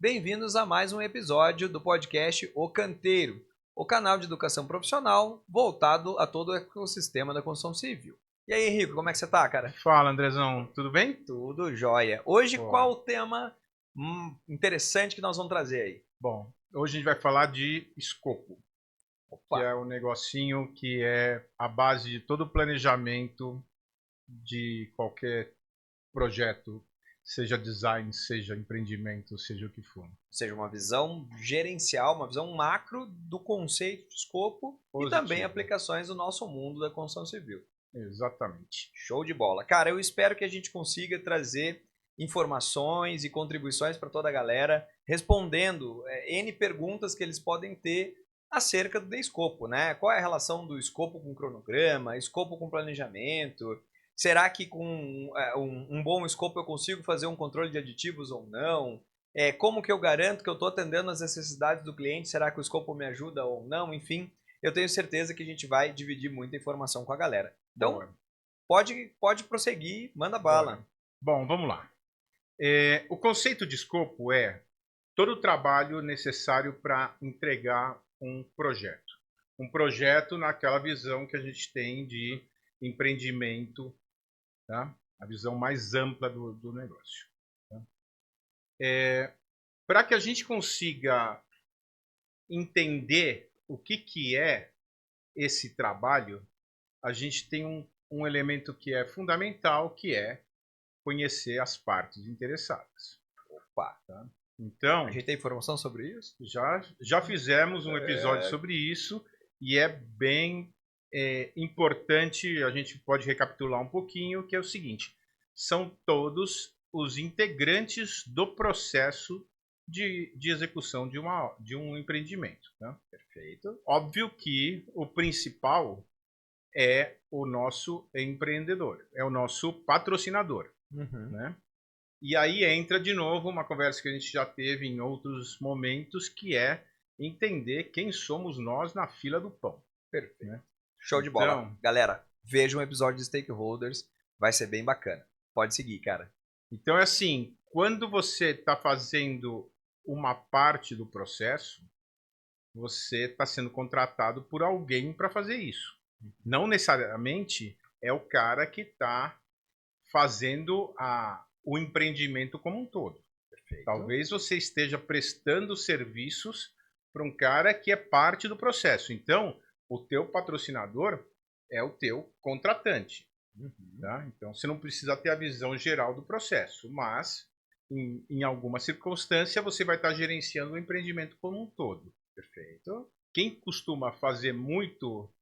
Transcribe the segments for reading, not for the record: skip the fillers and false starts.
Bem-vindos a mais um episódio do podcast O Canteiro, o canal de educação profissional voltado a todo o ecossistema da construção civil. E aí, Henrique, como é que você tá, cara? Fala, Andrezão, tudo bem? Tudo jóia. Hoje, Boa. qual o tema interessante que nós vamos trazer aí? Bom, hoje a gente vai falar de escopo, Opa. que é um negocinho que é a base de todo o planejamento de qualquer projeto, seja design, seja empreendimento, seja o que for. Ou seja, uma visão gerencial, uma visão macro do conceito de escopo Positivo. E também aplicações do nosso mundo da construção civil. Exatamente. Show de bola. Cara, eu espero que a gente consiga trazer informações e contribuições para toda a galera, respondendo N perguntas que eles podem ter acerca do escopo, né? Qual é a relação do escopo com cronograma, escopo com planejamento? Será que com um bom escopo eu consigo fazer um controle de aditivos ou não? Como que eu garanto que eu estou atendendo as necessidades do cliente? Será que o escopo me ajuda ou não? Enfim, eu tenho certeza que a gente vai dividir muita informação com a galera. Então, pode prosseguir, manda bala. Bom, vamos lá. O conceito de escopo é todo o trabalho necessário para entregar um projeto. Um projeto naquela visão que a gente tem de empreendimento, tá? A visão mais ampla do negócio. Tá? Para que a gente consiga entender o que é esse trabalho, a gente tem um elemento que é fundamental, que é conhecer as partes interessadas. Opa! Tá? Então, a gente tem informação sobre isso? Já fizemos um episódio sobre isso e é bem importante, a gente pode recapitular um pouquinho, que é o seguinte, são todos os integrantes do processo de execução de um empreendimento. Né? Perfeito. Óbvio que o principal é o nosso empreendedor, é o nosso patrocinador. Uhum. Né? E aí entra de novo uma conversa que a gente já teve em outros momentos, que é entender quem somos nós na fila do pão. Perfeito. Né? Show de bola. Galera, veja um episódio de Stakeholders, vai ser bem bacana. Pode seguir, cara. Então é assim, quando você está fazendo uma parte do processo, você está sendo contratado por alguém para fazer isso. Não necessariamente é o cara que está fazendo o empreendimento como um todo. Perfeito. Talvez você esteja prestando serviços para um cara que é parte do processo. Então, o teu patrocinador é o teu contratante. Uhum. Tá? Então, você não precisa ter a visão geral do processo, mas em alguma circunstância você vai estar gerenciando o empreendimento como um todo. Perfeito. Quem costuma fazer muito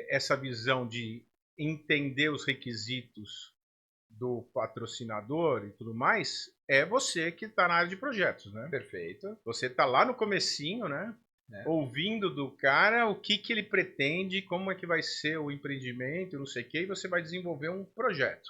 essa visão de entender os requisitos do patrocinador e tudo mais, é você que está na área de projetos, né? Perfeito. Você está lá no comecinho, né? Ouvindo do cara o que ele pretende, como é que vai ser o empreendimento, não sei o que, e você vai desenvolver um projeto.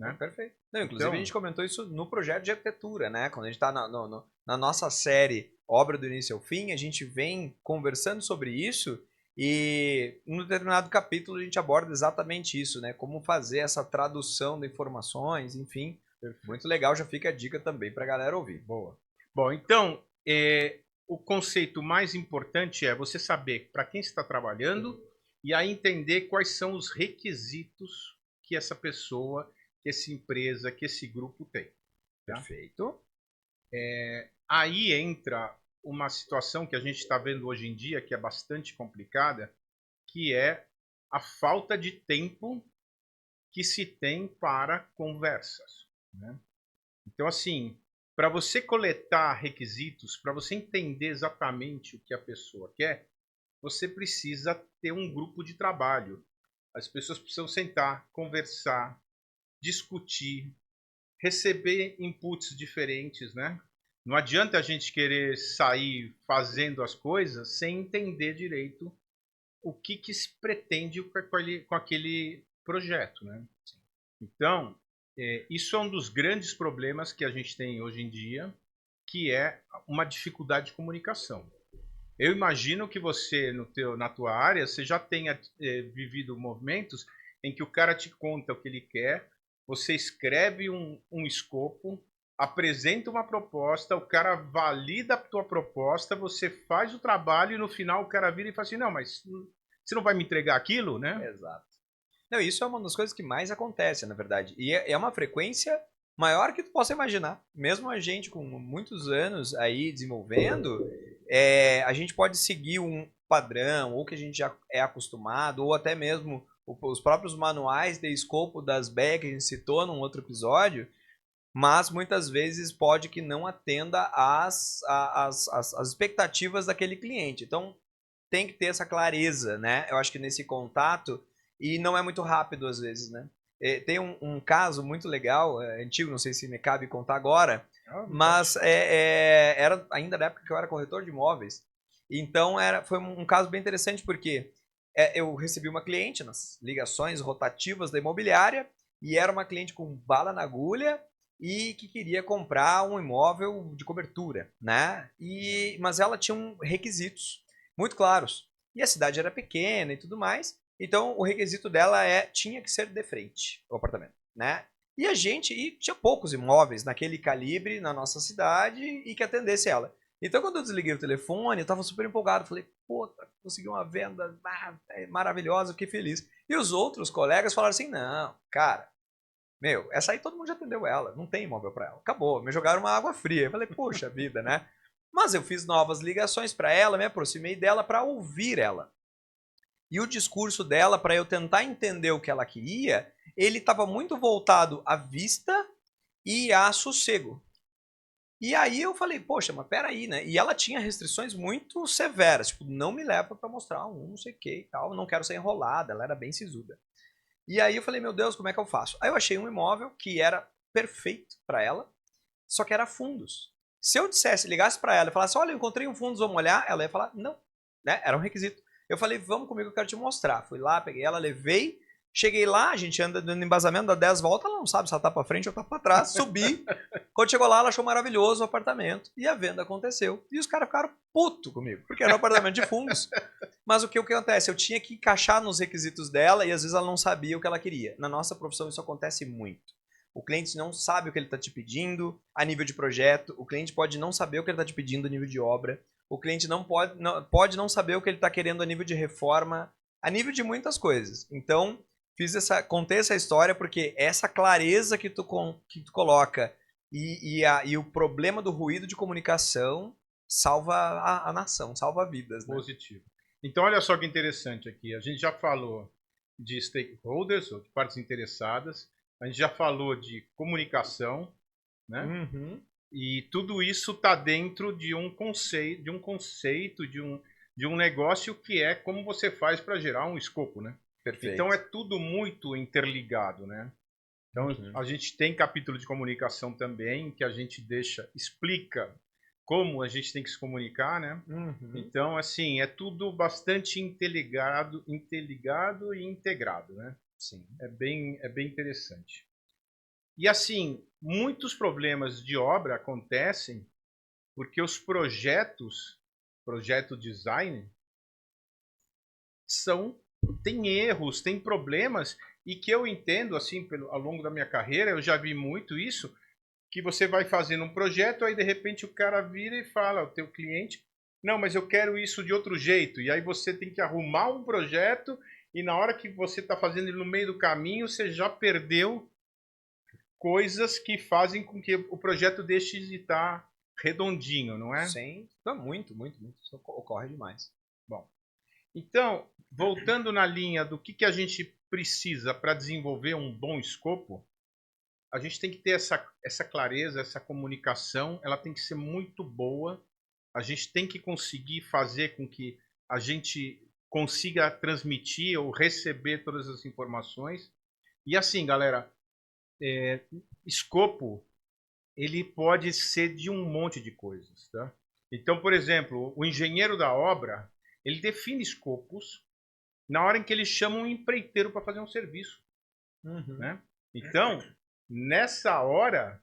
Né? Perfeito. Não, inclusive então, a gente comentou isso no projeto de arquitetura, né? Quando a gente está na nossa série Obra do Início ao Fim, a gente vem conversando sobre isso e em um determinado capítulo a gente aborda exatamente isso, né? Como fazer essa tradução de informações, enfim. Perfeito. Muito legal, já fica a dica também para a galera ouvir. Boa. Bom, então, o conceito mais importante é você saber para quem você está trabalhando e aí entender quais são os requisitos que essa pessoa, que essa empresa, que esse grupo tem. Tá? Perfeito. Aí entra uma situação que a gente está vendo hoje em dia, que é bastante complicada, que é a falta de tempo que se tem para conversas. Né? Então, assim, para você coletar requisitos, para você entender exatamente o que a pessoa quer, você precisa ter um grupo de trabalho. As pessoas precisam sentar, conversar, discutir, receber inputs diferentes, né? Não adianta a gente querer sair fazendo as coisas sem entender direito o que se pretende com aquele projeto, né? Então, isso é um dos grandes problemas que a gente tem hoje em dia, que é uma dificuldade de comunicação. Eu imagino que você, na tua área, você já tenha vivido momentos em que o cara te conta o que ele quer, você escreve um escopo, apresenta uma proposta, o cara valida a tua proposta, você faz o trabalho e no final o cara vira e fala assim, não, mas você não vai me entregar aquilo, né? Exato. Não, isso é uma das coisas que mais acontece, na verdade. E é uma frequência maior que tu possa imaginar. Mesmo a gente com muitos anos aí desenvolvendo, a gente pode seguir um padrão, ou que a gente já é acostumado, ou até mesmo os próprios manuais de escopo das BEC que a gente citou num outro episódio, mas muitas vezes pode que não atenda às expectativas daquele cliente. Então, tem que ter essa clareza, né? Eu acho que nesse contato, e não é muito rápido às vezes, né? Tem um caso muito legal, antigo, não sei se me cabe contar agora, mas era ainda na época que eu era corretor de imóveis. Então foi um caso bem interessante porque eu recebi uma cliente nas ligações rotativas da imobiliária e era uma cliente com bala na agulha e que queria comprar um imóvel de cobertura, né? Mas ela tinha requisitos muito claros. E a cidade era pequena e tudo mais. Então o requisito dela tinha que ser de frente o apartamento, né? E tinha poucos imóveis naquele calibre na nossa cidade e que atendesse ela. Então quando eu desliguei o telefone, eu estava super empolgado, falei, pô, consegui uma venda maravilhosa, fiquei feliz. E os outros colegas falaram assim, não, cara, meu, essa aí todo mundo já atendeu ela, não tem imóvel para ela. Acabou, me jogaram uma água fria. Eu falei, poxa vida, né? Mas eu fiz novas ligações para ela, me aproximei dela para ouvir ela. E o discurso dela, para eu tentar entender o que ela queria, ele estava muito voltado à vista e a sossego. E aí eu falei, poxa, mas peraí, né? E ela tinha restrições muito severas, tipo, não me leva para mostrar não sei o que e tal, não quero ser enrolada, ela era bem sisuda. E aí eu falei, meu Deus, como é que eu faço? Aí eu achei um imóvel que era perfeito para ela, só que era fundos. Se eu ligasse para ela e falasse, olha, eu encontrei um fundos, vamos olhar, ela ia falar, não, né? Era um requisito. Eu falei, vamos comigo, eu quero te mostrar. Fui lá, peguei ela, levei, cheguei lá, a gente anda no embasamento, dá 10 voltas, ela não sabe se ela tá para frente ou tá para trás, subi. Quando chegou lá, ela achou maravilhoso o apartamento e a venda aconteceu. E os caras ficaram puto comigo, porque era um apartamento de fundos. Mas o que acontece? Eu tinha que encaixar nos requisitos dela e às vezes ela não sabia o que ela queria. Na nossa profissão isso acontece muito. O cliente não sabe o que ele está te pedindo a nível de projeto, o cliente pode não saber o que ele está te pedindo a nível de obra, o cliente pode não saber o que ele está querendo a nível de reforma, a nível de muitas coisas. Então, contei essa história porque essa clareza que tu coloca e o problema do ruído de comunicação salva a nação, salva vidas, né? Positivo. Então, olha só que interessante aqui. A gente já falou de stakeholders, ou de partes interessadas. A gente já falou de comunicação, né? Uhum. E tudo isso está dentro de um conceito, de um negócio que é como você faz para gerar um escopo, né? Perfeito. Então é tudo muito interligado, né? Então a gente tem capítulo de comunicação também que a gente explica como a gente tem que se comunicar, né? Uhum. Então assim é tudo bastante interligado e integrado, né? Sim. É bem interessante. E assim, muitos problemas de obra acontecem porque os projeto design, tem erros, tem problemas, e que eu entendo, assim, ao longo da minha carreira, eu já vi muito isso, que você vai fazendo um projeto, aí de repente o cara vira e fala, o teu cliente, não, mas eu quero isso de outro jeito, e aí você tem que arrumar um projeto, e na hora que você está fazendo ele no meio do caminho, você já perdeu coisas que fazem com que o projeto deixe de estar redondinho, não é? Sim. Não, muito, muito, muito. Isso ocorre demais. Bom, então, voltando na linha do que a gente precisa para desenvolver um bom escopo, a gente tem que ter essa clareza, essa comunicação, ela tem que ser muito boa, a gente tem que conseguir fazer com que a gente consiga transmitir ou receber todas as informações. E assim, galera, escopo, ele pode ser de um monte de coisas, tá? Então, por exemplo, o engenheiro da obra, ele define escopos na hora em que ele chama um empreiteiro para fazer um serviço, né? Então, nessa hora,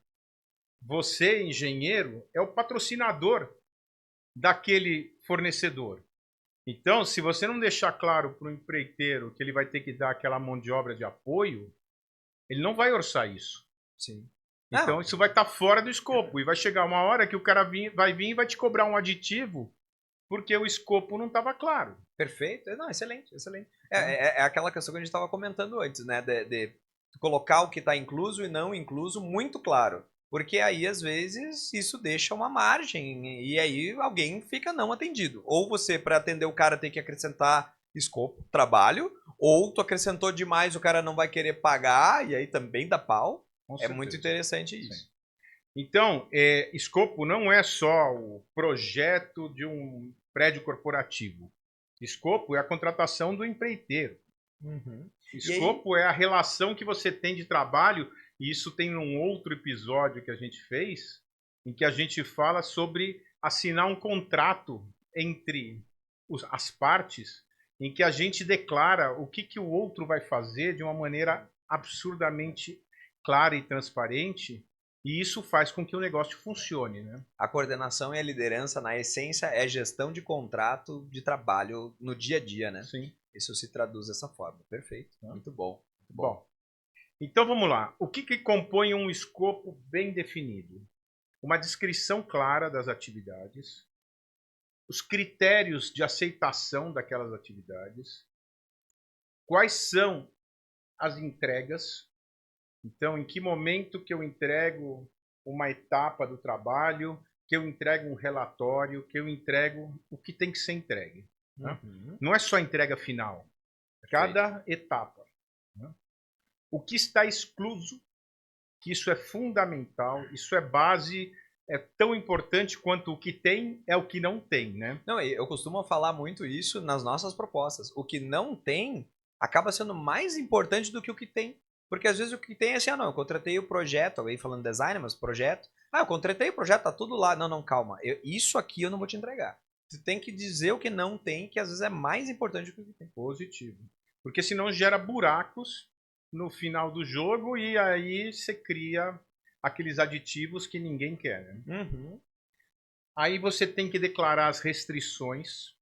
você, engenheiro, é o patrocinador daquele fornecedor. Então, se você não deixar claro para o empreiteiro que ele vai ter que dar aquela mão de obra de apoio, ele não vai orçar isso. Sim. Então Não, isso vai estar fora do escopo. E vai chegar uma hora que o cara vai vir e vai te cobrar um aditivo porque o escopo não estava claro. perfeito. Não, excelente, excelente. É aquela questão que a gente estava comentando antes, né? De colocar o que está incluso e não incluso muito claro. Porque aí, às vezes, isso deixa uma margem e aí alguém fica não atendido. Ou você, para atender o cara, tem que acrescentar escopo, trabalho, ou tu acrescentou demais, o cara não vai querer pagar e aí também dá pau. Com É muito certeza. interessante isso. Sim. Então, escopo não é só o projeto de um prédio corporativo. Escopo é a contratação do empreiteiro. Uhum. E aí, Escopo é a relação que você tem de trabalho, e isso tem num outro episódio que a gente fez, em que a gente fala sobre assinar um contrato entre as partes, em que a gente declara o que o outro vai fazer de uma maneira absurdamente clara e transparente, e isso faz com que o negócio funcione, né? a coordenação e a liderança, na essência, é gestão de contrato de trabalho no dia a dia, né? Sim. Isso se traduz dessa forma. Perfeito. Muito bom. Muito bom. Bom, então vamos lá. O que compõe um escopo bem definido? Uma descrição clara das atividades, os critérios de aceitação daquelas atividades, quais são as entregas. Então, em que momento que eu entrego uma etapa do trabalho, que eu entrego um relatório, que eu entrego o que tem que ser entregue. Né? Uhum. Não é só a entrega final, cada etapa. Né? O que está excluso, que isso é fundamental, isso é base, é tão importante quanto o que tem é o que não tem, né? Não, eu costumo falar muito isso nas nossas propostas. O que não tem acaba sendo mais importante do que o que tem. Porque às vezes o que tem é assim, ah não, eu contratei o projeto, alguém falando design, mas projeto. Ah, eu contratei o projeto, tá tudo lá. Não, não, calma. Isso aqui eu não vou te entregar. Você tem que dizer o que não tem, que às vezes é mais importante do que o que tem. Positivo. Porque senão gera buracos no final do jogo e aí você cria aqueles aditivos que ninguém quer. Né? Uhum. Aí você tem que declarar as restrições.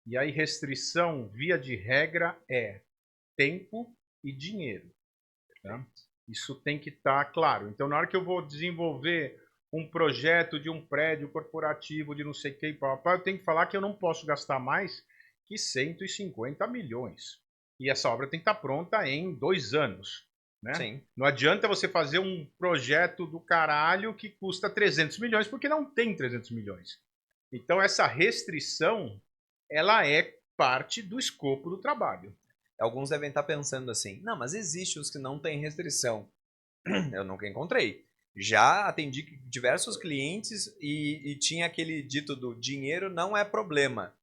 E aí restrição, via de regra, é tempo e dinheiro. Tá? Isso tem que estar claro. Então, na hora que eu vou desenvolver um projeto de um prédio corporativo de não sei o que, eu tenho que falar que eu não posso gastar mais que 150 milhões. E essa obra tem que estar pronta em 2 anos. Né? Sim. Não adianta você fazer um projeto do caralho que custa 300 milhões, porque não tem 300 milhões. Então, essa restrição, ela é parte do escopo do trabalho. Alguns devem estar pensando assim, não, mas existe os que não têm restrição. Eu nunca encontrei. Já atendi diversos clientes e tinha aquele dito do dinheiro não é problema.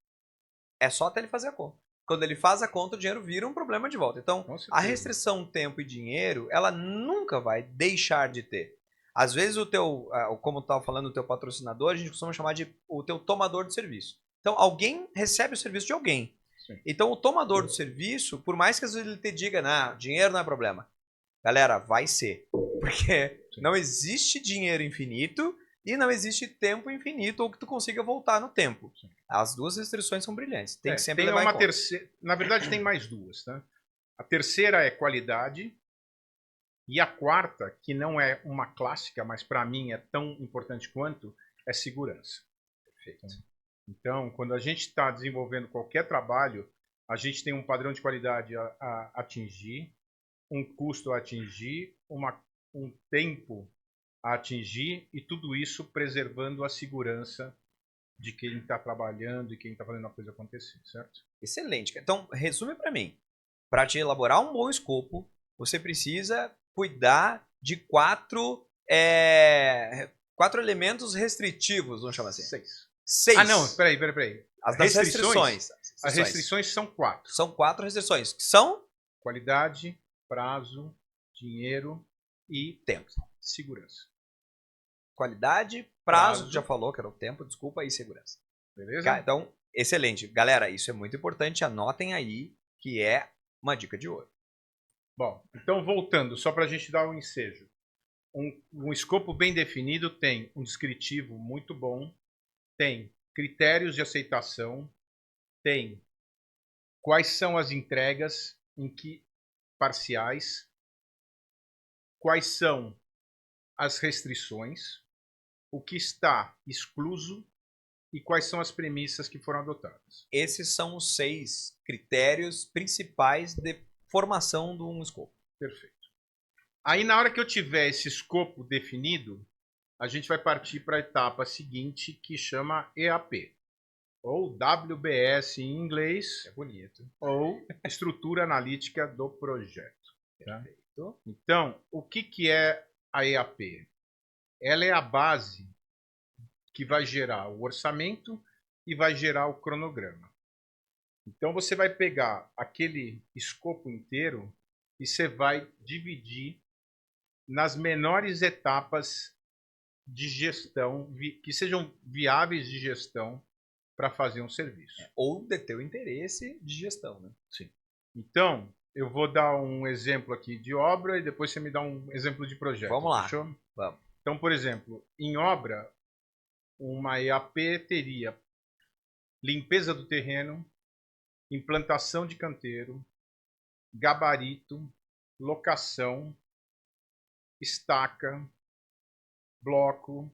É só até ele fazer a conta. Quando ele faz a conta, o dinheiro vira um problema de volta. Então, a restrição tempo e dinheiro, ela nunca vai deixar de ter. Às vezes o teu, como eu estava falando, o teu patrocinador, a gente costuma chamar de o teu tomador de serviço. Então, alguém recebe o serviço de alguém. Sim. Então, o tomador do serviço, por mais que às vezes ele te diga, não, dinheiro não é problema. Galera, vai ser. Porque não existe dinheiro infinito e não existe tempo infinito ou que tu consiga voltar no tempo. As duas restrições são brilhantes. Tem que sempre tem levar uma em conta. terceira. Na verdade, tem mais duas. Tá? A terceira é qualidade. E a quarta, que não é uma clássica, mas para mim é tão importante quanto, é segurança. Perfeito. Então, quando a gente está desenvolvendo qualquer trabalho, a gente tem um padrão de qualidade a atingir, um custo a atingir, um tempo a atingir, e tudo isso preservando a segurança de quem está trabalhando e quem está fazendo a coisa acontecer, certo? Excelente. Então, resume para mim. Para te elaborar um bom escopo, você precisa cuidar de quatro elementos restritivos, vamos chamar assim. 6. 6. Ah, não, peraí. As das restrições. As restrições são 4. São 4 restrições, que são Qualidade, prazo, dinheiro e tempo. Segurança. Qualidade, prazo, já falou que era o tempo, desculpa, e segurança. Beleza? Então, excelente. Galera, isso é muito importante, anotem aí que é uma dica de ouro. Bom, então voltando, só para a gente dar um ensejo. Um escopo bem definido tem um descritivo muito bom, tem critérios de aceitação, tem quais são as entregas, em que parciais, quais são as restrições, o que está excluso e quais são as premissas que foram adotadas. Esses são os 6 critérios principais de formação de um escopo. Perfeito. Aí, na hora que eu tiver esse escopo definido, a gente vai partir para a etapa seguinte, que chama EAP, ou WBS em inglês, É bonito. ou Estrutura Analítica do Projeto. Tá? Perfeito. Então, o que é a EAP? Ela é a base que vai gerar o orçamento e vai gerar o cronograma. Então, você vai pegar aquele escopo inteiro e você vai dividir nas menores etapas de gestão, que sejam viáveis de gestão para fazer um serviço. Ou de teu interesse de gestão, né? Sim. Então, eu vou dar um exemplo aqui de obra e depois você me dá um exemplo de projeto. Vamos lá. Fechou? Vamos. Então, por exemplo, em obra, uma EAP teria limpeza do terreno, implantação de canteiro, gabarito, locação, estaca, bloco,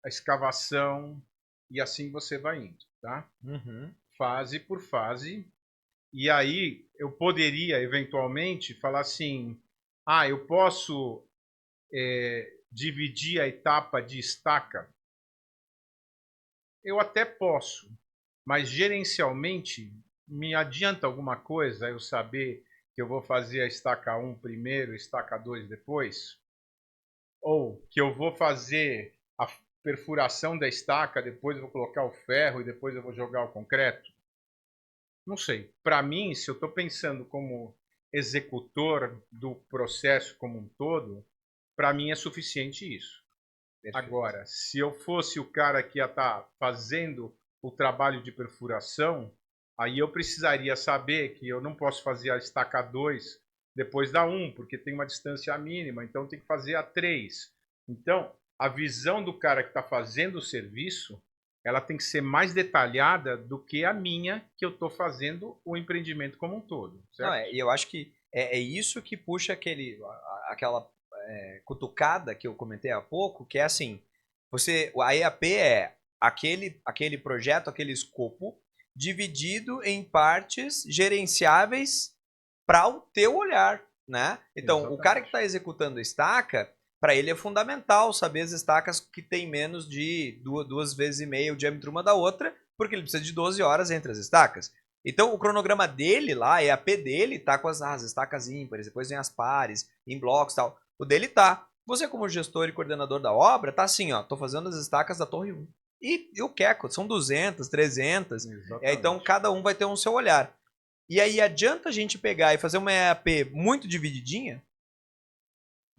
a escavação, e assim você vai indo, tá? Uhum. Fase por fase. E aí eu poderia, eventualmente, falar assim, eu posso dividir a etapa de estaca? Eu até posso, mas gerencialmente me adianta alguma coisa eu saber que eu vou fazer a estaca 1 primeiro, estaca 2 depois? Ou que eu vou fazer a perfuração da estaca, depois eu vou colocar o ferro e depois eu vou jogar o concreto? Não sei. Para mim, se eu estou pensando como executor do processo como um todo, para mim é suficiente isso. Perfeito. Agora, se eu fosse o cara que ia estar fazendo o trabalho de perfuração, aí eu precisaria saber que eu não posso fazer a estaca 2 depois da 1, porque tem uma distância mínima, então tem que fazer a 3. Então, a visão do cara que está fazendo o serviço, ela tem que ser mais detalhada do que a minha, que eu estou fazendo o empreendimento como um todo. Certo? Não, e eu acho que é isso que puxa aquela cutucada que eu comentei há pouco, que é assim, a EAP é aquele projeto, aquele escopo, dividido em partes gerenciáveis para o teu olhar, né? Então, Exatamente. o cara que está executando a estaca, para ele é fundamental saber as estacas que tem menos de 2,5 vezes o diâmetro uma da outra, porque ele precisa de 12 horas entre as estacas. Então, o cronograma dele lá, a EAP dele, tá com as estacas ímpares, depois vem as pares, em blocos e tal. O dele tá. Você, como gestor e coordenador da obra, tá assim, ó, tô fazendo as estacas da torre 1. E o Queco, são 200, 300. Então, cada um vai ter um seu olhar. E aí, adianta a gente pegar e fazer uma EAP muito divididinha?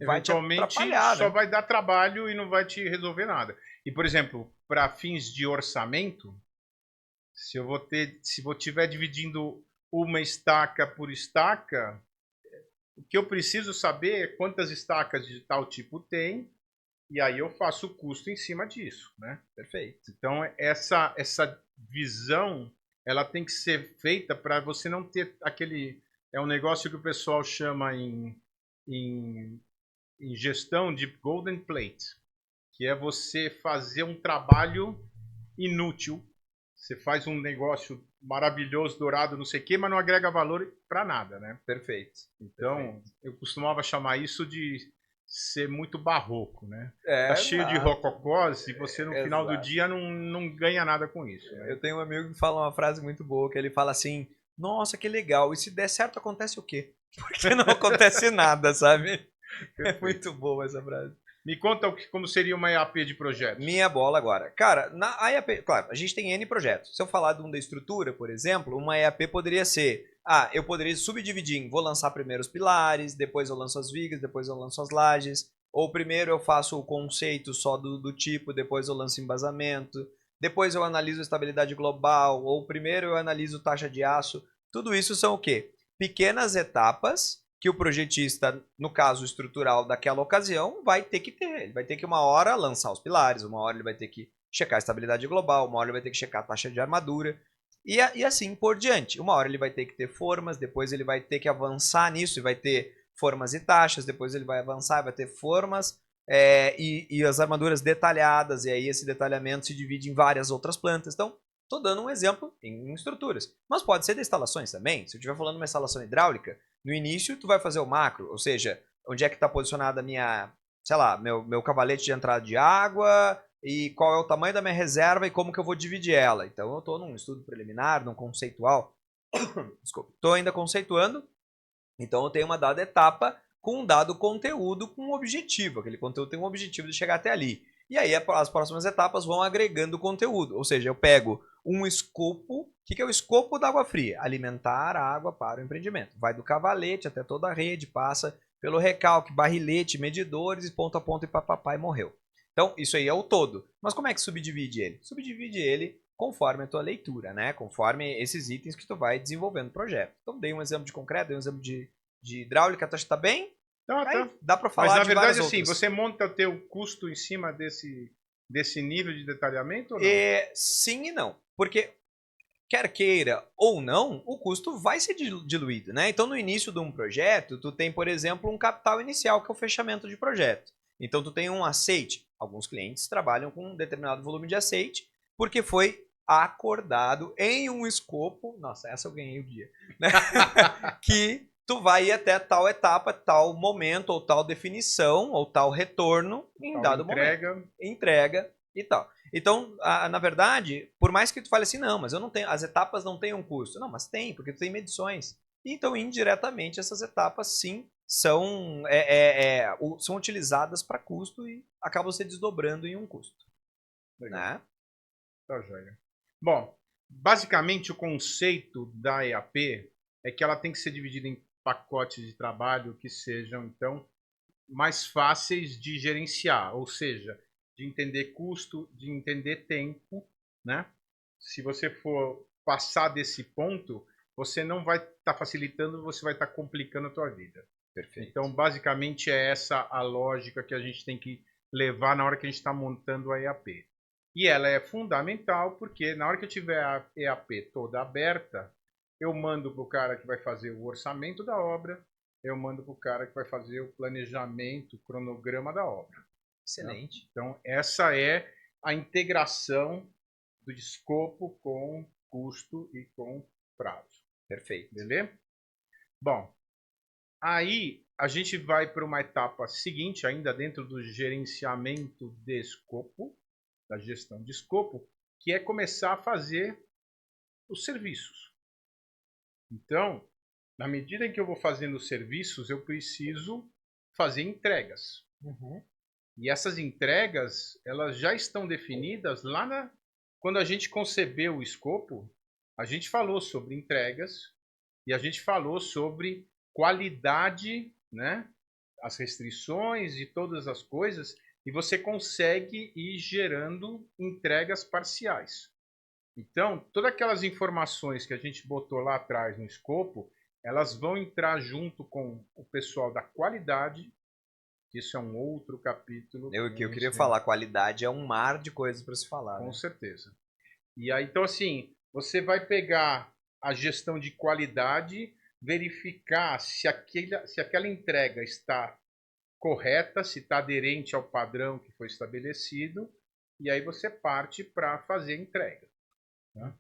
Vai te Eventualmente atrapalhar, só né? vai dar trabalho e não vai te resolver nada. E, por exemplo, para fins de orçamento, se eu estiver dividindo uma estaca por estaca, o que eu preciso saber é quantas estacas de tal tipo tem, e aí eu faço o custo em cima disso, né? Perfeito. Então, essa visão, ela tem que ser feita para você não ter aquele... É um negócio que o pessoal chama em gestão de golden plate, que é você fazer um trabalho inútil. Você faz um negócio maravilhoso, dourado, não sei o quê, mas não agrega valor para nada, né? Perfeito. Então, eu costumava chamar isso de ser muito barroco, né? É, Tá cheio de rococós e você no final do exato. dia não ganha nada com isso. Né? Eu tenho um amigo que fala uma frase muito boa, que ele fala assim, nossa, que legal, e se der certo acontece o quê? Porque não acontece nada, sabe? É muito boa essa frase. Me conta como seria uma EAP de projeto. Minha bola agora. Cara, na EAP, claro, a gente tem N projetos. Se eu falar de um da estrutura, por exemplo, uma EAP poderia ser, eu poderia subdividir em, vou lançar primeiro os pilares, depois eu lanço as vigas, depois eu lanço as lajes, ou primeiro eu faço o conceito só do tipo, depois eu lanço embasamento, depois eu analiso a estabilidade global, ou primeiro eu analiso taxa de aço. Tudo isso são o quê? Pequenas etapas que o projetista, no caso estrutural daquela ocasião, vai ter que ter. Ele vai ter que uma hora lançar os pilares, uma hora ele vai ter que checar a estabilidade global, uma hora ele vai ter que checar a taxa de armadura, e assim por diante. Uma hora ele vai ter que ter formas, depois ele vai ter que avançar nisso e vai ter formas e taxas, depois ele vai avançar e vai ter formas, e as armaduras detalhadas, e aí esse detalhamento se divide em várias outras plantas. Então, estou dando um exemplo em estruturas. Mas pode ser de instalações também. Se eu estiver falando de uma instalação hidráulica, no início tu vai fazer o macro, ou seja, onde é que está posicionada a minha, sei lá, meu cavalete de entrada de água, e qual é o tamanho da minha reserva e como que eu vou dividir ela. Então eu estou num estudo preliminar, num conceitual. Desculpa. Estou ainda conceituando, então eu tenho uma dada etapa com um dado conteúdo com um objetivo. Aquele conteúdo tem um objetivo de chegar até ali. E aí as próximas etapas vão agregando conteúdo. Ou seja, eu pego um escopo. O que é o escopo da água fria? Alimentar a água para o empreendimento. Vai do cavalete até toda a rede, passa pelo recalque, barrilete, medidores, ponto a ponto e papapá e morreu. Então, isso aí é o todo. Mas como é que subdivide ele? Subdivide ele conforme a tua leitura, né? Conforme esses itens que tu vai desenvolvendo o projeto. Então, dei um exemplo de concreto, dei um exemplo de hidráulica, tu acha que tá bem? Tá, tá. Dá para falar. Mas na de verdade, várias assim, outras. você monta o teu custo em cima desse nível de detalhamento ou não? Sim e não. Porque, quer queira ou não, o custo vai ser diluído, né? Então, no início de um projeto, tu tem, por exemplo, um capital inicial, que é o fechamento de projeto. Então, tu tem um aceite. Alguns clientes trabalham com um determinado volume de aceite, porque foi acordado em um escopo. Nossa, essa eu ganhei o dia. Né? Que tu vai ir até tal etapa, tal momento, ou tal definição, ou tal retorno em dado momento. Entrega e tal. Então, na verdade, por mais que tu fale assim, não, mas eu não tenho, as etapas não têm um custo. Não, mas tem, porque tu tem medições. Então, indiretamente, essas etapas sim são utilizadas para custo e acabam se desdobrando em um custo. Legal. Né? Tá, joia. Bom, basicamente o conceito da EAP é que ela tem que ser dividida em pacotes de trabalho que sejam, então, mais fáceis de gerenciar, ou seja, de entender custo, de entender tempo, né? Se você for passar desse ponto, você não vai estar facilitando, você vai estar complicando a tua vida. Perfeito. Então, basicamente, é essa a lógica que a gente tem que levar na hora que a gente está montando a EAP. E ela é fundamental porque na hora que eu tiver a EAP toda aberta, eu mando para o cara que vai fazer o orçamento da obra, eu mando para o cara que vai fazer o planejamento, o cronograma da obra. Excelente. Né? Então, essa é a integração do escopo com custo e com prazo. Perfeito. Beleza? Bom, aí a gente vai para uma etapa seguinte, ainda dentro do gerenciamento de escopo, da gestão de escopo, que é começar a fazer os serviços. Então, na medida em que eu vou fazendo os serviços, eu preciso fazer entregas. Uhum. E essas entregas, elas já estão definidas quando a gente concebeu o escopo, a gente falou sobre entregas e a gente falou sobre qualidade, né? As restrições e todas as coisas, e você consegue ir gerando entregas parciais. Então, todas aquelas informações que a gente botou lá atrás no escopo, elas vão entrar junto com o pessoal da qualidade. Isso é um outro capítulo. Eu queria falar, qualidade é um mar de coisas para se falar. Com né? certeza. E aí, então, assim, você vai pegar a gestão de qualidade, verificar se aquela entrega está correta, se está aderente ao padrão que foi estabelecido, e aí você parte para fazer a entrega. Né?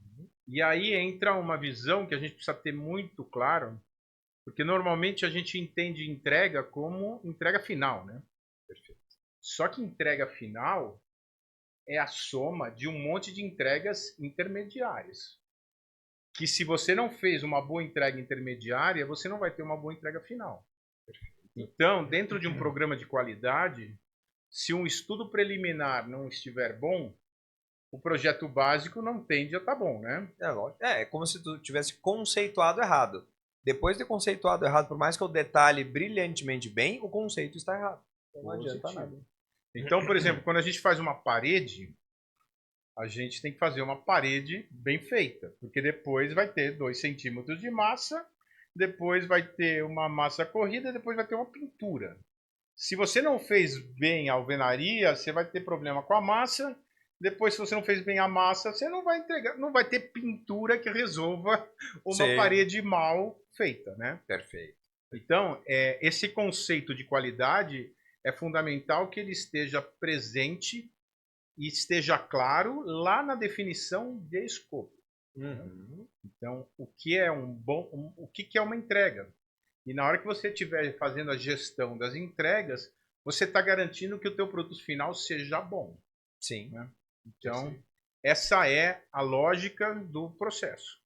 E aí entra uma visão que a gente precisa ter muito claro, porque normalmente a gente entende entrega como entrega final, né? Perfeito. Só que entrega final é a soma de um monte de entregas intermediárias. Que se você não fez uma boa entrega intermediária, você não vai ter uma boa entrega final. Então, dentro de um programa de qualidade, se um estudo preliminar não estiver bom, o projeto básico não tende a estar bom, né? É como se tu tivesse conceituado errado. Depois de conceituado errado, por mais que eu detalhe brilhantemente bem, o conceito está errado. Então não adianta nada. Então, por exemplo, quando a gente faz uma parede, a gente tem que fazer uma parede bem feita, porque depois vai ter 2 centímetros de massa, depois vai ter uma massa corrida, depois vai ter uma pintura. Se você não fez bem a alvenaria, você vai ter problema com a massa. Depois, se você não fez bem a massa, você não vai entregar, não vai ter pintura que resolva uma parede mal feita, né? Perfeito. Então, esse conceito de qualidade, é fundamental que ele esteja presente e esteja claro lá na definição de escopo. Uhum. Então, o que é o que é uma entrega? E na hora que você estiver fazendo a gestão das entregas, você está garantindo que o teu produto final seja bom. Sim. Né? Então, essa é a lógica do processo.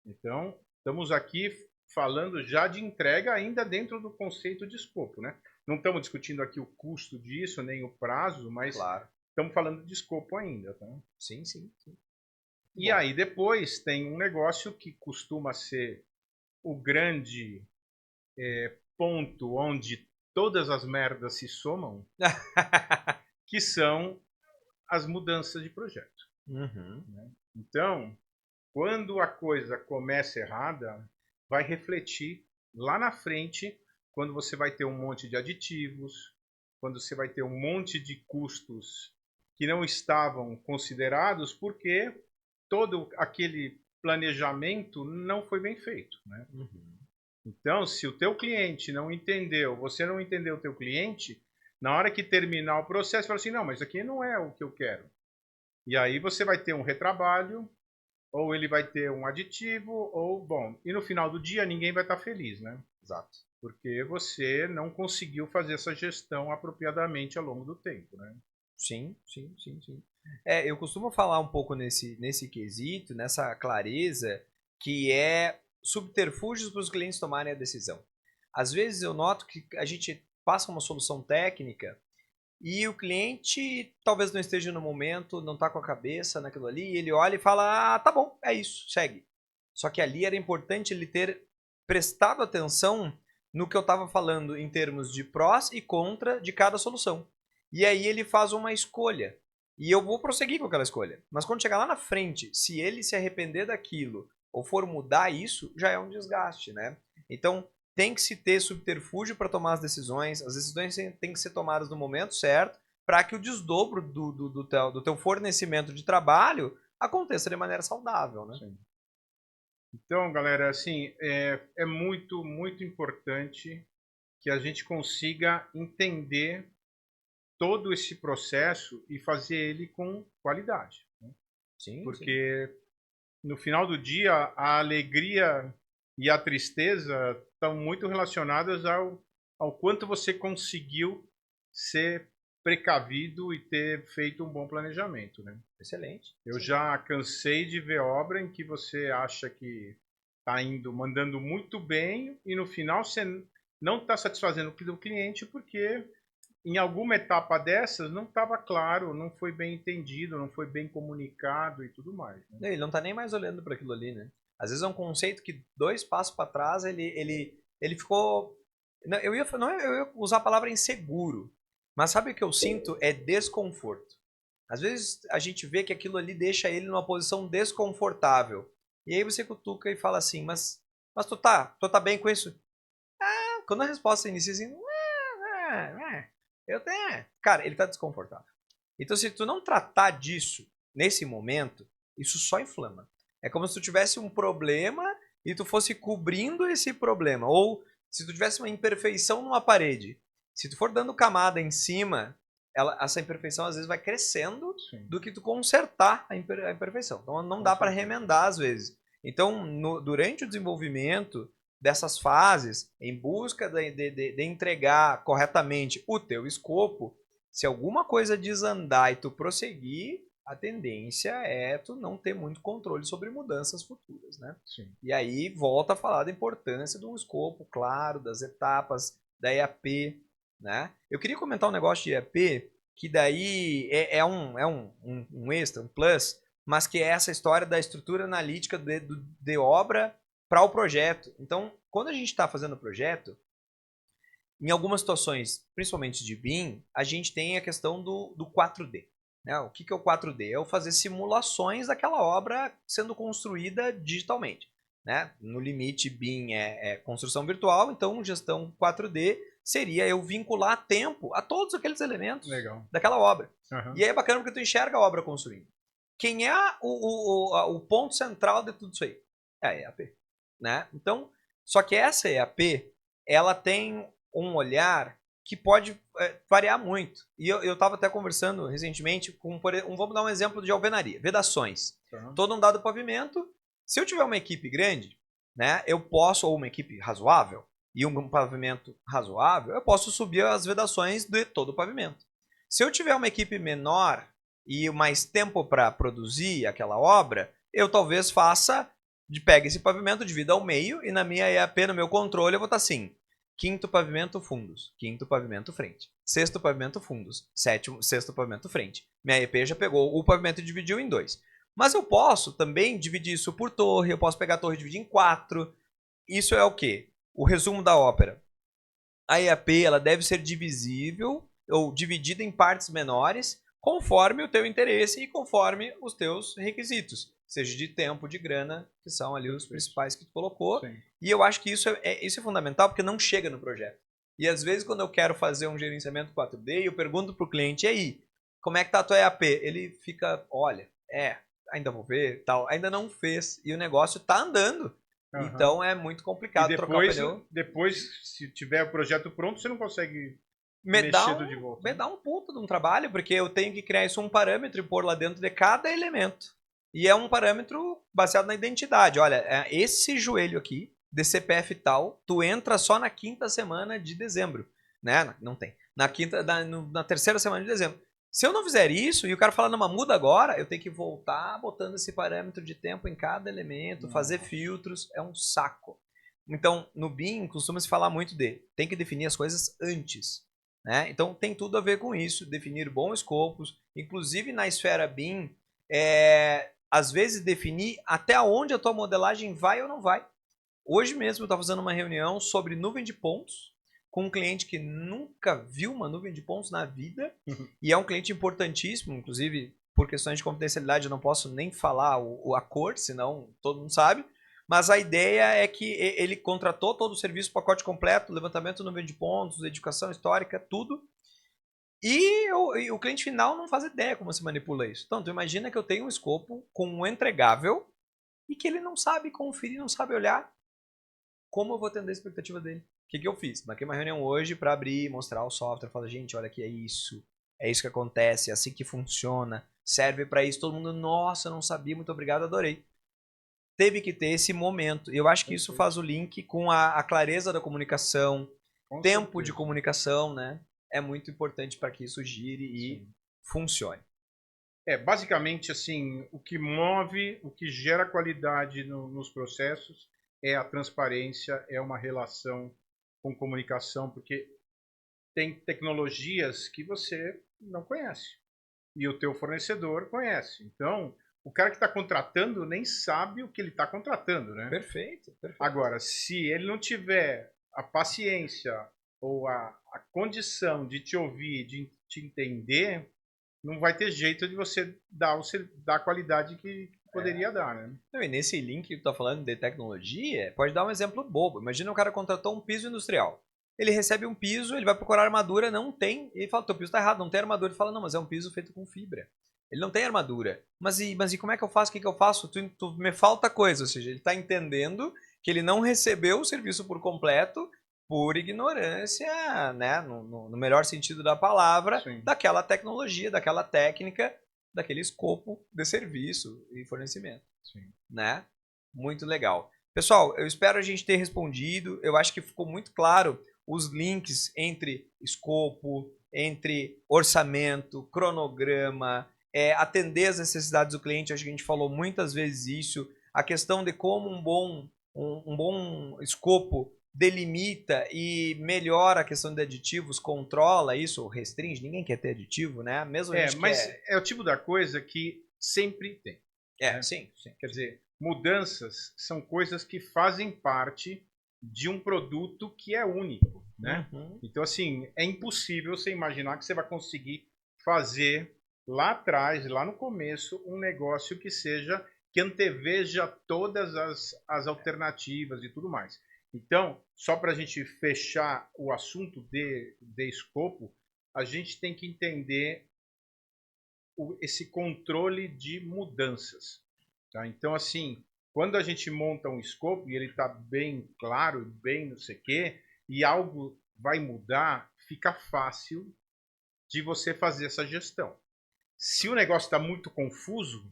Então, estamos aqui falando já de entrega ainda dentro do conceito de escopo. Né? Não estamos discutindo aqui o custo disso, nem o prazo, mas Claro. estamos falando de escopo ainda. Tá? Sim, sim, sim. E aí depois tem um negócio que costuma ser o grande ponto onde todas as merdas se somam, que são as mudanças de projeto. Uhum. Né? Então, quando a coisa começa errada, vai refletir lá na frente, quando você vai ter um monte de aditivos, quando você vai ter um monte de custos que não estavam considerados, porque todo aquele planejamento não foi bem feito. Né? Uhum. Então, se o teu cliente não entendeu, você não entendeu o teu cliente, na hora que terminar o processo, fala assim, não, mas aqui não é o que eu quero. E aí você vai ter um retrabalho, ou ele vai ter um aditivo, ou, bom, e no final do dia ninguém vai estar feliz, né? Exato. Porque você não conseguiu fazer essa gestão apropriadamente ao longo do tempo, né? Sim, sim, sim, sim. Eu costumo falar um pouco nesse quesito, nessa clareza, que é subterfúgios para os clientes tomarem a decisão. Às vezes eu noto que a gente passa uma solução técnica e o cliente talvez não esteja no momento, não está com a cabeça naquilo ali, e ele olha e fala, ah, tá bom, é isso, segue. Só que ali era importante ele ter prestado atenção no que eu estava falando em termos de prós e contra de cada solução. E aí ele faz uma escolha. E eu vou prosseguir com aquela escolha. Mas quando chegar lá na frente, se ele se arrepender daquilo ou for mudar isso, já é um desgaste, né? Então, tem que se ter subterfúgio para tomar as decisões têm que ser tomadas no momento certo, para que o desdobro do teu fornecimento de trabalho aconteça de maneira saudável, né? Sim. Então, galera, assim, é muito, muito importante que a gente consiga entender todo esse processo e fazer ele com qualidade. Né? Sim, Porque no final do dia, a alegria e a tristeza estão muito relacionadas ao quanto você conseguiu ser precavido e ter feito um bom planejamento. Né? excelente. Eu já cansei de ver obra em que você acha que está indo, mandando muito bem e no final você não está satisfazendo o cliente porque em alguma etapa dessas não estava claro, não foi bem entendido, não foi bem comunicado e tudo mais. Né? Ele não tá nem mais olhando para aquilo ali, né? Às vezes é um conceito que 2 passos para trás ele ficou. Não, eu ia usar a palavra inseguro, mas sabe o que eu sinto? É desconforto. Às vezes a gente vê que aquilo ali deixa ele numa posição desconfortável. E aí você cutuca e fala assim, mas tu tá bem com isso? Ah, quando a resposta inicia assim, eu tenho. Cara, ele tá desconfortável. Então, se tu não tratar disso nesse momento, isso só inflama. É como se tu tivesse um problema e tu fosse cobrindo esse problema. Ou se tu tivesse uma imperfeição numa parede. Se tu for dando camada em cima, essa imperfeição às vezes vai crescendo Sim. do que tu consertar a imperfeição. Então não dá para remendar às vezes. Então, durante o desenvolvimento dessas fases, em busca de entregar corretamente o teu escopo, se alguma coisa desandar e tu prosseguir, a tendência é tu não ter muito controle sobre mudanças futuras, né? Sim. E aí volta a falar da importância de um escopo claro, das etapas da EAP, né? Eu queria comentar um negócio de EAP, que daí é um extra, um plus, mas que é essa história da estrutura analítica de obra para o projeto. Então, quando a gente está fazendo o projeto, em algumas situações, principalmente de BIM, a gente tem a questão do 4D. Né? O que é o 4D? É o fazer simulações daquela obra sendo construída digitalmente. Né? No limite, BIM é construção virtual, então gestão 4D seria eu vincular tempo a todos aqueles elementos daquela obra. Uhum. E aí é bacana porque tu enxerga a obra construindo. Quem é o ponto central de tudo isso aí? É a EAP. Né? Então, só que essa EAP, ela tem um olhar que pode variar muito. E eu estava até conversando recentemente com, vamos dar um exemplo de alvenaria, vedações. Todo um dado pavimento, se eu tiver uma equipe grande, né, eu posso, ou uma equipe razoável, e um pavimento razoável, eu posso subir as vedações de todo o pavimento. Se eu tiver uma equipe menor e mais tempo para produzir aquela obra, eu talvez pegue esse pavimento, divida ao meio, e na minha EAP, no meu controle, eu vou estar assim: quinto pavimento fundos, quinto pavimento frente, sexto pavimento fundos, sexto pavimento frente. Minha EP já pegou o pavimento e dividiu em 2. Mas eu posso também dividir isso por torre, eu posso pegar a torre e dividir em 4. Isso é o quê? O resumo da ópera. A EAP ela deve ser divisível ou dividida em partes menores, conforme o teu interesse e conforme os teus requisitos, seja de tempo, de grana, que são ali os principais que tu colocou. Sim. E eu acho que isso é fundamental, porque não chega no projeto. E às vezes quando eu quero fazer um gerenciamento 4D, eu pergunto para o cliente: e aí, como é que tá a tua EAP? Ele fica: olha, ainda vou ver, tal, ainda não fez, e o negócio tá andando. Uhum. Então é muito complicado trocar o pneu. Depois, se tiver o projeto pronto, você não consegue mexer de volta. Me dá um puta de um trabalho, porque eu tenho que criar isso um parâmetro e pôr lá dentro de cada elemento. E é um parâmetro baseado na identidade. Olha, esse joelho aqui, de CPF tal, tu entra só na 5ª semana de dezembro. Né? Não tem. Na terceira semana de dezembro. Se eu não fizer isso e o cara falar: não, mas muda agora, eu tenho que voltar botando esse parâmetro de tempo em cada elemento, fazer filtros, é um saco. Então, no BIM, costuma-se falar muito tem que definir as coisas antes. Né? Então, tem tudo a ver com isso, definir bons escopos, inclusive na esfera BIM, às vezes definir até onde a tua modelagem vai ou não vai. Hoje mesmo eu estava fazendo uma reunião sobre nuvem de pontos, com um cliente que nunca viu uma nuvem de pontos na vida, e é um cliente importantíssimo, inclusive por questões de confidencialidade eu não posso nem falar a cor, senão todo mundo sabe, mas a ideia é que ele contratou todo o serviço, pacote completo, levantamento nuvem de pontos, edificação histórica, tudo, e o cliente final não faz ideia como se manipula isso. Então, tu imagina que eu tenho um escopo com um entregável e que ele não sabe conferir, não sabe olhar. Como eu vou atender a expectativa dele? O que eu fiz? Marquei uma reunião hoje para abrir, mostrar o software, falar: gente, olha aqui, é isso que acontece, é assim que funciona, serve para isso. Todo mundo: nossa, não sabia, muito obrigado, adorei. Teve que ter esse momento. Eu acho que isso faz o link com a clareza da comunicação, tempo de comunicação, né? É muito importante para que isso gire e funcione. Basicamente, assim, o que move, o que gera qualidade nos processos é a transparência, é uma relação com comunicação, porque tem tecnologias que você não conhece e o teu fornecedor conhece. Então, o cara que está contratando nem sabe o que ele está contratando, né? Perfeito. Agora, se ele não tiver a paciência ou a condição de te ouvir, de te entender, não vai ter jeito de você dar a qualidade que poderia dar, né? E nesse link que tu tá falando de tecnologia, pode dar um exemplo bobo. Imagina o cara contratou um piso industrial. Ele recebe um piso, ele vai procurar armadura, não tem. Ele fala: teu piso tá errado, não tem armadura. Ele fala: não, mas é um piso feito com fibra. Ele não tem armadura. Mas e como é que eu faço? O que eu faço? Me falta coisa. Ou seja, ele está entendendo que ele não recebeu o serviço por completo por ignorância, né, no melhor sentido da palavra, sim, daquela tecnologia, daquela técnica, daquele escopo de serviço e fornecimento. Sim. Né? Muito legal. Pessoal, eu espero a gente ter respondido. Eu acho que ficou muito claro os links entre escopo, entre orçamento, cronograma, atender as necessidades do cliente. Acho que a gente falou muitas vezes isso. A questão de como um bom escopo delimita e melhora a questão de aditivos, controla isso, ou restringe. Ninguém quer ter aditivo, né? Mesmo a gente mas é o tipo da coisa que sempre tem. Né? Sim. Quer dizer, mudanças são coisas que fazem parte de um produto que é único, né? Uhum. Então, assim, é impossível você imaginar que você vai conseguir fazer lá atrás, lá no começo, um negócio que anteveja todas as alternativas e tudo mais. Então, só para a gente fechar o assunto de escopo, a gente tem que entender esse controle de mudanças. Tá? Então, assim, quando a gente monta um escopo e ele está bem claro, bem não sei o quê, e algo vai mudar, fica fácil de você fazer essa gestão. Se o negócio está muito confuso,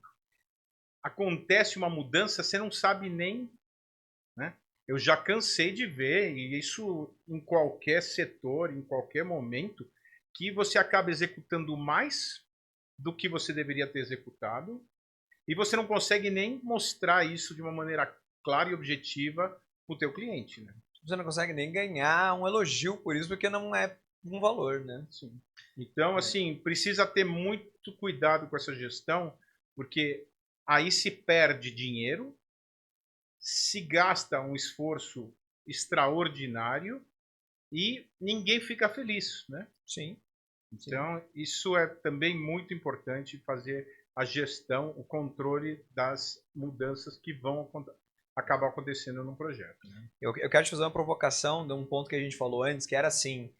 acontece uma mudança, você não sabe nem, né? Eu já cansei de ver, e isso em qualquer setor, em qualquer momento, que você acaba executando mais do que você deveria ter executado, e você não consegue nem mostrar isso de uma maneira clara e objetiva para o teu cliente, né? Você não consegue nem ganhar um elogio por isso, porque não é um valor, né? Sim. Então, assim, precisa ter muito cuidado com essa gestão, porque aí se perde dinheiro, se gasta um esforço extraordinário e ninguém fica feliz, né? Sim. Então, isso é também muito importante, fazer a gestão, o controle das mudanças que vão acabar acontecendo no projeto, né? Eu quero te fazer uma provocação de um ponto que a gente falou antes, que era assim,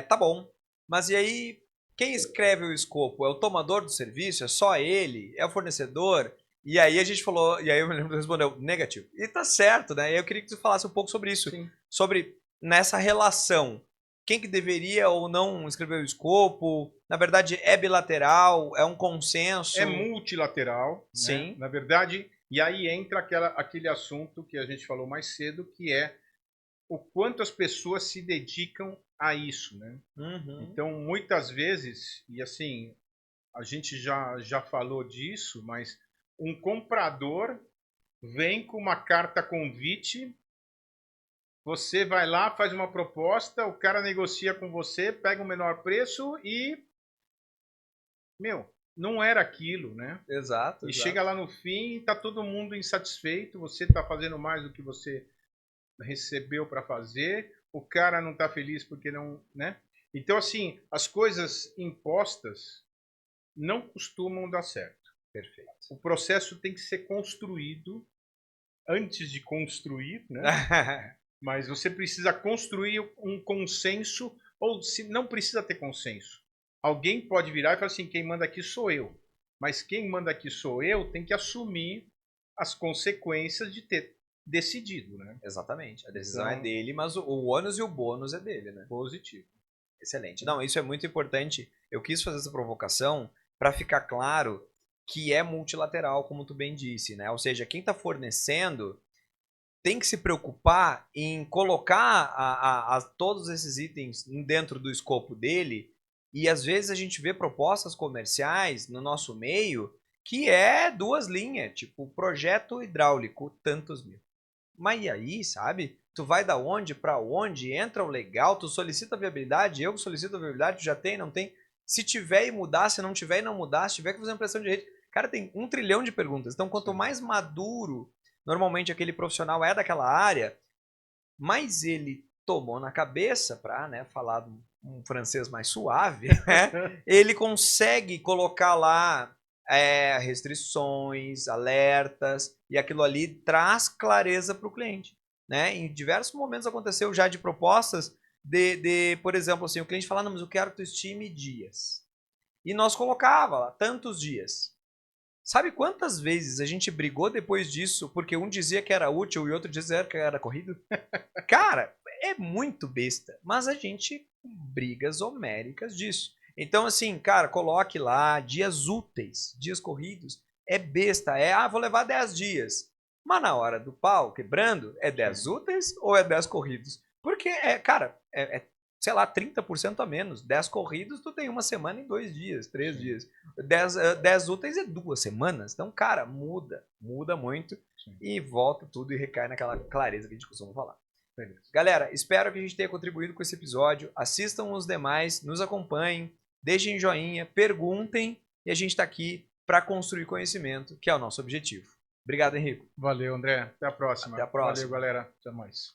tá bom, mas e aí quem escreve o escopo? É o tomador do serviço? É só ele? É o fornecedor? E aí a gente falou, e aí eu me lembro que respondeu, negativo. E tá certo, né? Eu queria que você falasse um pouco sobre isso, Sim. sobre nessa relação, quem que deveria ou não escrever o escopo? Na verdade, é bilateral? É um consenso? É multilateral, né? Sim. Na verdade, e aí entra aquele assunto que a gente falou mais cedo, que é o quanto as pessoas se dedicam a isso, né? Uhum. Então, muitas vezes, e assim, a gente já falou disso, mas um comprador vem com uma carta convite, você vai lá, faz uma proposta, o cara negocia com você, pega o menor preço e, meu, não era aquilo, né? Exato, E exato. chega lá no fim e tá todo mundo insatisfeito, você tá fazendo mais do que você recebeu para fazer, o cara não tá feliz porque não, né? Então, assim, as coisas impostas não costumam dar certo. Perfeito. O processo tem que ser construído antes de construir, né? Mas você precisa construir um consenso, ou se não precisa ter consenso. Alguém pode virar e falar assim, quem manda aqui sou eu. Mas quem manda aqui sou eu tem que assumir as consequências de ter decidido, né? Exatamente. A decisão é Então, dele, mas o ônus e o bônus é dele, né? positivo. Excelente. Não, isso é muito importante. Eu quis fazer essa provocação para ficar claro que é multilateral, como tu bem disse, né? Ou seja, quem está fornecendo tem que se preocupar em colocar todos esses itens dentro do escopo dele, e às vezes a gente vê propostas comerciais no nosso meio que é duas linhas, tipo projeto hidráulico, tantos mil. Mas e aí, sabe? Tu vai da onde para onde, entra o legal, tu solicita a viabilidade, eu solicito a viabilidade, tu já tem, não tem? Se tiver e mudar, se não tiver e não mudar, se tiver que fazer uma pressão de rede. Cara, tem 1 trilhão de perguntas. Então, quanto mais maduro normalmente aquele profissional é daquela área, mais ele tomou na cabeça, para, né, falar um francês mais suave, né, ele consegue colocar lá restrições, alertas, e aquilo ali traz clareza para o cliente. Né? Em diversos momentos aconteceu já de propostas por exemplo, assim, o cliente fala, não, mas eu quero que tu estime dias. E nós colocava lá, tantos dias. Sabe quantas vezes a gente brigou depois disso porque um dizia que era útil e outro dizia que era corrido? Cara, é muito besta, mas a gente brigas homéricas disso. Então, assim, cara, coloque lá dias úteis, dias corridos. É besta, vou levar 10 dias. Mas na hora do pau quebrando, é 10 úteis ou é 10 corridos? Porque, cara, sei lá, 30% a menos. 10 corridos, tu tem uma semana em 2 dias, 3 dias. 10 úteis é 2 semanas. Então, cara, muda muito. Sim. E volta tudo e recai naquela clareza que a gente costuma falar. Beleza. Galera, espero que a gente tenha contribuído com esse episódio. Assistam os demais, nos acompanhem, deixem joinha, perguntem e a gente está aqui para construir conhecimento, que é o nosso objetivo. Obrigado, Henrico. Valeu, André. Até a próxima. Até a próxima. Valeu, galera. Até mais.